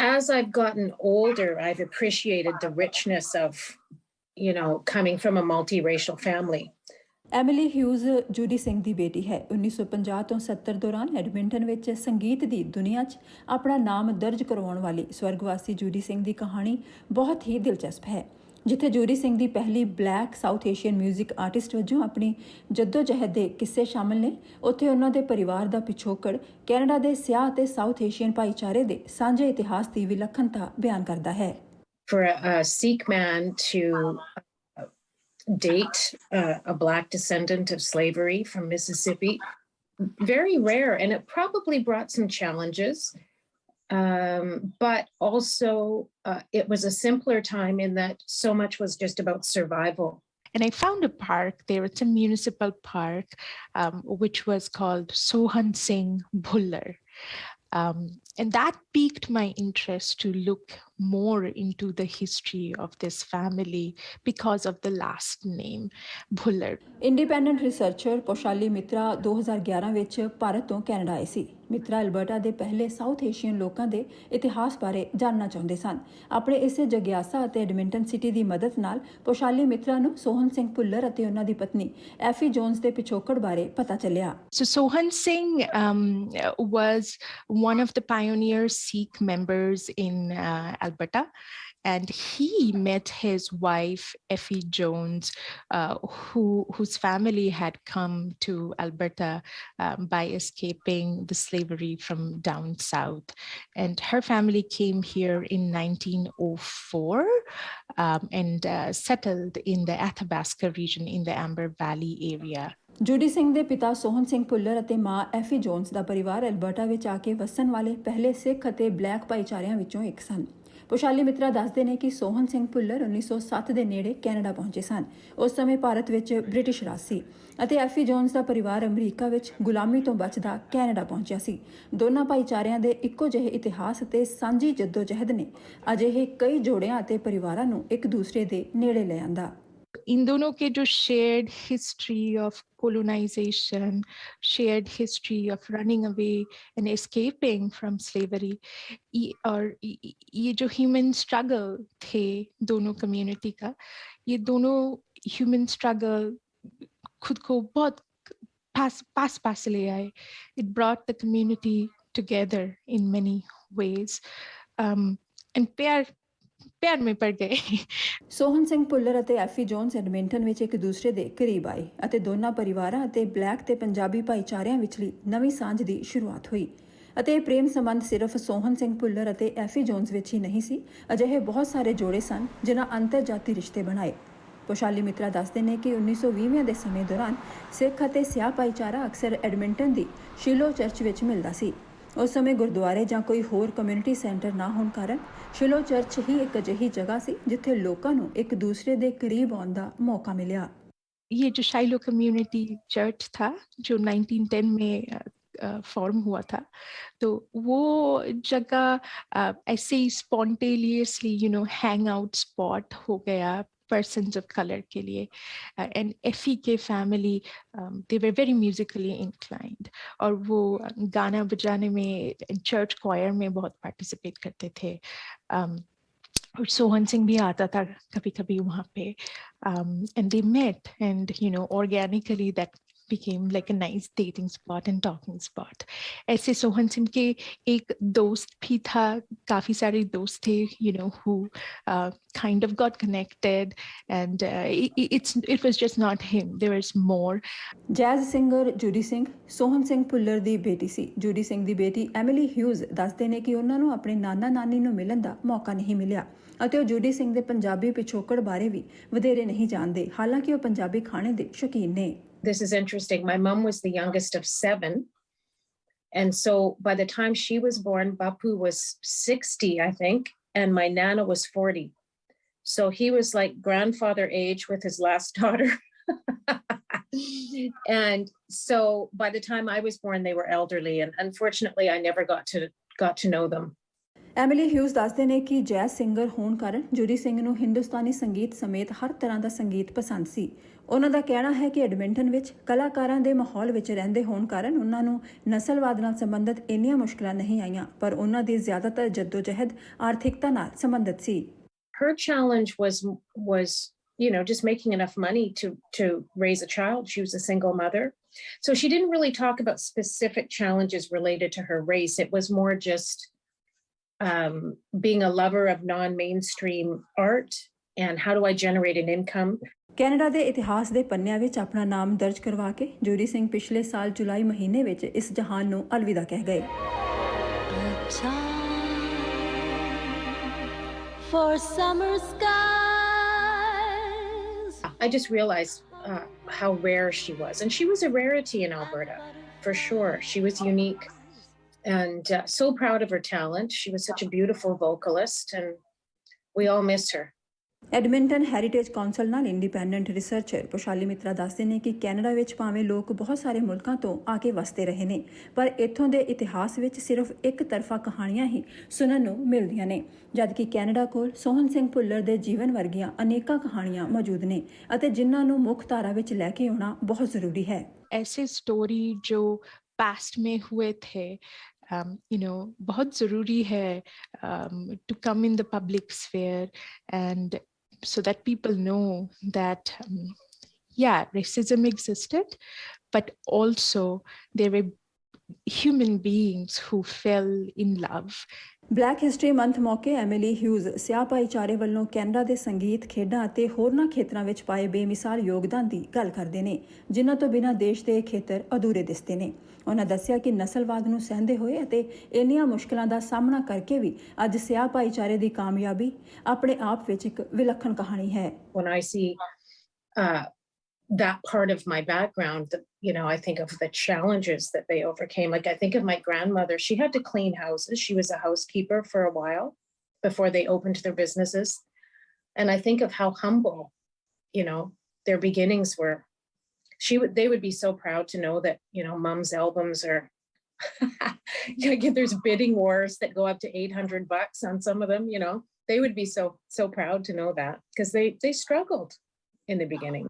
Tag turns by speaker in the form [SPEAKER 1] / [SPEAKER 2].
[SPEAKER 1] As I've gotten older, I've appreciated the richness of, coming from a multiracial family.
[SPEAKER 2] Emily Hughes Judy Singh ਦੀ ਬੇਟੀ ਹੈ। 1950 ਤੋਂ 70 ਦੌਰਾਨ Edmonton ਵਿੱਚ ਸੰਗੀਤ ਦੀ ਦੁਨੀਆ 'ਚ ਆਪਣਾ ਨਾਮ ਦਰਜ ਕਰਵਾਉਣ ਵਾਲੀ ਸਵਰਗਵਾਸੀ ਜੂਡੀ ਸਿੰਘ ਦੀ ਕਹਾਣੀ ਬਹੁਤ ਹੀ ਦਿਲਚਸਪ ਹੈ। ਜਿੱਥੇ ਜੂਡੀ ਸਿੰਘ ਦੀ ਪਹਿਲੀ black south Asian music artist ਵਜੋਂ ਆਪਣੀ ਜੱਦੋ-ਜਹਿਦ ਦੇ ਕਿੱਸੇ ਸ਼ਾਮਲ ਨੇ, ਉੱਥੇ ਉਹਨਾਂ ਦੇ ਪਰਿਵਾਰ ਦਾ ਪਿਛੋਕੜ ਕੈਨੇਡਾ ਦੇ ਸਿਆਹ ਅਤੇ ਸਾਊਥ ਏਸ਼ੀਅਨ ਭਾਈਚਾਰੇ ਦੇ ਸਾਂਝੇ ਇਤਿਹਾਸ ਦੀ ਵਿਲੱਖਣਤਾ ਬਿਆਨ ਕਰਦਾ ਹੈ।
[SPEAKER 1] For a Sikh man to date a Black descendant of slavery from Mississippi, very rare, and it probably brought some challenges. But also it was a simpler time in that so much was just about survival.
[SPEAKER 3] And I found a park there. It's a municipal park, which was called Sohan Singh Bhullar. And that piqued my interest to look more into the history of this family because of the last name, Bhullar.
[SPEAKER 2] Independent researcher Poshali Mitra 2011 ਵਿੱਚ ਭਾਰਤ ਤੋਂ Canada ਆਏ ਸੀ। ਮਿਤਰਾ Alberta ਦੇ ਪਹਿਲੇ south Asian ਲੋਕਾਂ ਦੇ ਇਤਿਹਾਸ ਬਾਰੇ ਜਾਣਨਾ ਚਾਹੁੰਦੇ ਸਨ। ਆਪਣੇ ਇਸੇ ਜਗਿਆਸਾ ਅਤੇ ਐਡਮਿੰਟਨ ਸਿਟੀ ਦੀ ਮਦਦ ਨਾਲ ਪੋਸ਼ਾਲੀ ਮਿਤਰਾ ਨੂੰ ਸੋਹਨ ਸਿੰਘ ਭੁੱਲਰ ਅਤੇ ਉਹਨਾਂ ਦੀ ਪਤਨੀ ਐਫੀ ਜੋਨਸ ਦੇ ਪਿਛੋਕੜ ਬਾਰੇ ਪਤਾ ਚੱਲਿਆ।
[SPEAKER 3] So Sohan Singh was one of the pioneer Sikh members in Alberta. And he met his wife, Effie Jones, whose family had come to Alberta by escaping the slavery from down south. And her family came here in 1904 and settled in the Athabasca region in the Amber Valley area.
[SPEAKER 2] Judy Singh ਦੇ ਪਿਤਾ ਸੋਹਨ ਸਿੰਘ ਭੁੱਲਰ ਅਤੇ ਮਾਂ ਐਫੀ Jones ਦਾ ਪਰਿਵਾਰ Alberta ਵਿੱਚ ਆ ਕੇ ਵਸਣ ਵਾਲੇ ਪਹਿਲੇ ਸਿੱਖ ਅਤੇ ਬਲੈਕ ਭਾਈਚਾਰਿਆਂ ਵਿੱਚੋਂ ਇੱਕ ਸਨ। ਪੋਸ਼ਾਲੀ ਮਿਤਰਾ ਦੱਸਦੇ ਨੇ ਕਿ ਸੋਹਨ ਸਿੰਘ ਭੁੱਲਰ 1907 ਦੇ ਨੇੜੇ ਕੈਨੇਡਾ ਪਹੁੰਚੇ ਸਨ। ਉਸ ਸਮੇਂ ਭਾਰਤ ਵਿੱਚ ਬ੍ਰਿਟਿਸ਼ ਰਾਜ ਸੀ ਅਤੇ ਐਫੀ ਜੋਨਸ ਦਾ ਪਰਿਵਾਰ ਅਮਰੀਕਾ ਵਿੱਚ ਗੁਲਾਮੀ ਤੋਂ ਬਚਦਾ ਕੈਨੇਡਾ ਪਹੁੰਚਿਆ ਸੀ। ਦੋਨਾਂ ਭਾਈਚਾਰਿਆਂ ਦੇ ਇੱਕੋ ਜਿਹੇ ਇਤਿਹਾਸ ਅਤੇ ਸਾਂਝੀ ਜੱਦੋ-ਜਹਿਦ ਨੇ ਅਜਿਹੇ ਕਈ ਜੋੜਿਆਂ ਅਤੇ ਪਰਿਵਾਰਾਂ ਨੂੰ ਇੱਕ ਦੂਸਰੇ ਦੇ ਨੇੜੇ ਲੈ ਆਂਦਾ।
[SPEAKER 3] इन दोनों के जो shared history of colonization, shared history of running away and escaping from slavery, और ये जो human struggle थे दोनों community का, ये दोनों human struggle खुद को बहुत पास ले आए. It brought the community together in many ways, and ਪਿਆਰ में पड़ गए।
[SPEAKER 2] ਸੋਹਨ ਸਿੰਘ ਭੁੱਲਰ ਅਤੇ ਐਫੀ ਜੋਨਸ ਐਡਮਿੰਟਨ ਵਿੱਚ ਇੱਕ ਦੂਸਰੇ ਦੇ ਕਰੀਬ ਆਏ ਅਤੇ ਦੋਨਾਂ ਪਰਿਵਾਰਾਂ ਅਤੇ ਬਲੈਕ ਤੇ ਪੰਜਾਬੀ ਭਾਈਚਾਰਿਆਂ ਵਿਚਲੀ ਨਵੀਂ ਸਾਂਝ ਦੀ ਸ਼ੁਰੂਆਤ ਹੋਈ। ਅਤੇ ਇਹ ਪ੍ਰੇਮ ਸੰਬੰਧ ਸਿਰਫ ਸੋਹਨ ਸਿੰਘ ਭੁੱਲਰ ਅਤੇ ਐਫੀ ਜੋਨਸ ਵਿੱਚ ਹੀ ਨਹੀਂ ਸੀ, ਅਜਿਹੇ ਬਹੁਤ ਸਾਰੇ ਜੋੜੇ ਸਨ ਜਿਨ੍ਹਾਂ ਅੰਤਰਜਾਤੀ ਰਿਸ਼ਤੇ ਬਣਾਏ। ਪੋਸ਼ਾਲੀ ਮਿਤਰਾ ਦੱਸਦੇ ਨੇ ਕਿ 1920 ਦੇ ਸਮੇਂ ਦੌਰਾਨ ਸਿੱਖ ਅਤੇ ਸਿਆਹ ਭਾਈਚਾਰਾ ਅਕਸਰ ਐਡਮਿੰਟਨ ਦੀ ਸ਼ਿਲੋ ਚਰਚ ਵਿੱਚ ਮਿਲਦਾ ਸੀ। ਉਸ ਸਮੇਂ ਗੁਰਦੁਆਰੇ ਜਾਂ ਕੋਈ ਹੋਰ ਕਮਿਊਨਿਟੀ ਸੈਂਟਰ ਨਾ ਹੋਣ ਕਾਰਨ ਸ਼ਿਲੋ ਚਰਚ ਹੀ ਇੱਕ ਅਜਿਹੀ ਜਗ੍ਹਾ ਸੀ ਜਿੱਥੇ ਲੋਕਾਂ ਨੂੰ ਇੱਕ ਦੂਸਰੇ ਦੇ ਕਰੀਬ ਆਉਣ ਦਾ ਮੌਕਾ ਮਿਲਿਆ।
[SPEAKER 3] ये जो शाइलो कम्युनिटी चर्च था जो 1910 में फॉर्म हुआ था, तो वो जगह ऐसे ही स्पॉन्टेनियसली हैंग आउट स्पॉट हो गया persons of color के लिए। and Effie के family they were very musically inclined और वो गाना बजाने में church choir में बहुत participate करते थे। और सोहन सिंह भी आता था कभी कभी वहाँ पे, and they met and organically that became like a nice dating spot and talking spot. ऐसे सोहन सिंह के एक दोस्त भी था, काफी सारे दोस्त थे who kind of got connected, and it was just not him, there was more.
[SPEAKER 2] Jazz singer Judy Singh Sohan Singh Bhullar ਦੀ ਬੇਟੀ ਸੀ। ਜੂਡੀ ਸਿੰਘ ਦੀ ਬੇਟੀ ਐਮਿਲੀ ਹਿਊਜ਼ ਦੱਸਦੇ ਨੇ ਕਿ ਉਹਨਾਂ ਨੂੰ ਆਪਣੇ ਨਾਨਾ ਨਾਨੀ ਨੂੰ ਮਿਲਣ ਦਾ ਮੌਕਾ ਨਹੀਂ ਮਿਲਿਆ ਅਤੇ ਉਹ ਜੂਡੀ ਸਿੰਘ ਦੇ ਪੰਜਾਬੀ ਪਿਛੋਕੜ ਬਾਰੇ ਵੀ ਵਧੇਰੇ ਨਹੀਂ ਜਾਣਦੇ, ਹਾਲਾਂਕਿ ਉਹ ਪੰਜਾਬੀ ਖਾਣੇ ਦੇ ਸ਼ੌਕੀਨ ਨੇ।
[SPEAKER 1] This is interesting. My mom was the youngest of 7. And so by the time she was born, Bapu was 60, I think, and my Nana was 40. So he was like grandfather age with his last daughter. And so by the time I was born, they were elderly. And unfortunately, I never got to know them.
[SPEAKER 2] Emily Hughes ਦੱਸਦੇ ਨੇ ਕਿ jazz singer ਹੋਣ ਕਾਰਨ Judy Singh ਨੂੰ ਹਿੰਦੁਸਤਾਨੀ ਸੰਗੀਤ ਸਮੇਤ ਹਰ ਤਰ੍ਹਾਂ ਦਾ ਸੰਗੀਤ ਪਸੰਦ ਸੀ। ਉਹਨਾਂ ਦਾ ਕਹਿਣਾ ਹੈ ਕਿ ਐਡਮਿੰਟਨ ਵਿੱਚ ਕਲਾਕਾਰਾਂ ਦੇ ਮਾਹੌਲ ਵਿੱਚ ਰਹਿੰਦੇ ਹੋਣ ਕਾਰਨ ਉਹਨਾਂ ਨੂੰ ਨਸਲਵਾਦ ਨਾਲ ਸੰਬੰਧਿਤ ਇੰਨੀਆਂ ਮੁਸ਼ਕਲਾਂ ਨਹੀਂ ਆਈਆਂ, ਪਰ ਉਹਨਾਂ ਦੀ ਜ਼ਿਆਦਾਤਰ ਜੱਦੋਜਹਿਦ ਆਰਥਿਕਤਾ ਨਾਲ ਸੰਬੰਧਿਤ ਸੀ।
[SPEAKER 1] Her challenge was just making enough money to raise a child. She was a single mother. So she didn't really talk about specific challenges related to her race. It was more just being a lover of non-mainstream art and how do I generate an income.
[SPEAKER 2] Canada ਦੇ ਇਤਿਹਾਸ ਦੇ ਪੰਨਿਆਂ ਵਿੱਚ ਆਪਣਾ ਨਾਮ ਦਰਜ ਕਰਵਾ ਕੇ Judy Singh ਪਿਛਲੇ ਸਾਲ ਜੁਲਾਈ ਮਹੀਨੇ ਵਿੱਚ ਇਸ ਜਹਾਨ ਨੂੰ ਅਲਵਿਦਾ ਕਹਿ ਗਏ।
[SPEAKER 4] For summer skies.
[SPEAKER 1] I just realized how rare she was. And she was a rarity in Alberta, for sure. She was unique and so proud of her talent. She was such a beautiful vocalist and we all miss her.
[SPEAKER 2] Edmonton heritage council ਨਾਲ independent researcher ਪੁਸ਼ਾਲੀ ਮਿੱਤਰਾ ਦੱਸਦੇ ਨੇ ਕਿ Canada ਵਿੱਚ ਭਾਵੇਂ ਲੋਕ ਬਹੁਤ ਸਾਰੇ ਮੁਲਕਾਂ ਤੋਂ ਆ ਕੇ ਵਸਦੇ ਰਹੇ ਨੇ, ਪਰ ਇੱਥੋਂ ਦੇ ਇਤਿਹਾਸ ਵਿੱਚ ਸਿਰਫ ਇੱਕ ਤਰਫਾ ਕਹਾਣੀਆਂ ਹੀ ਸੁਣਨ ਨੂੰ ਮਿਲਦੀਆਂ ਨੇ, ਜਦਕਿ ਕੈਨੇਡਾ ਕੋਲ ਸੋਹਣ ਸਿੰਘ ਭੁੱਲਰ ਦੇ ਜੀਵਨ ਵਰਗੀਆਂ ਅਨੇਕਾਂ ਕਹਾਣੀਆਂ ਮੌਜੂਦ ਨੇ ਅਤੇ ਜਿਨ੍ਹਾਂ ਨੂੰ ਮੁੱਖ ਧਾਰਾ ਵਿੱਚ ਲੈ ਕੇ ਆਉਣਾ ਬਹੁਤ ਜ਼ਰੂਰੀ ਹੈ।
[SPEAKER 3] ऐसे स्टोरी जो पास्ट में हुए थे बहुत ज़रूरी है to come in the public sphere and so that people know that racism existed, but also there were human beings who fell in love.
[SPEAKER 2] Black history month ਮੌਕੇ ਐਮਿਲੀ ਹਿਊਜ਼ ਸਿਆਹ ਭਾਈਚਾਰੇ ਵੱਲੋਂ ਕੈਨੇਡਾ ਦੇ ਸੰਗੀਤ, ਖੇਡਾਂ ਅਤੇ ਹੋਰਨਾਂ ਖੇਤਰਾਂ ਵਿੱਚ ਪਾਏ ਬੇਮਿਸਾਲ ਯੋਗਦਾਨ ਦੀ ਗੱਲ ਕਰਦੇ ਨੇ, ਜਿਨ੍ਹਾਂ ਤੋਂ ਬਿਨਾਂ ਦੇਸ਼ ਦੇ ਖੇਤਰ ਅਧੂਰੇ ਦਿਸਦੇ ਨੇ। ਉਹਨਾਂ ਦੱਸਿਆ ਕਿ ਨਸਲਵਾਦ ਨੂੰ ਸਹਿੰਦੇ ਹੋਏ ਅਤੇ ਇੰਨੀਆਂ ਮੁਸ਼ਕਲਾਂ ਦਾ ਸਾਹਮਣਾ ਕਰਕੇ ਵੀ ਅੱਜ ਸਿਆਹ ਭਾਈਚਾਰੇ ਦੀ ਕਾਮਯਾਬੀ ਆਪਣੇ ਆਪ ਵਿੱਚ ਇੱਕ ਵਿਲੱਖਣ ਕਹਾਣੀ ਹੈ।
[SPEAKER 1] When I see that part of my background, I think of the challenges that they overcame. Like I think of my grandmother, she had to clean houses. She was a housekeeper for a while before they opened their businesses. And I think of how humble, their beginnings were. They would be so proud to know that, mom's albums are, there's bidding wars that go up to $800 on some of them, They would be so proud to know that because they struggled in the beginning.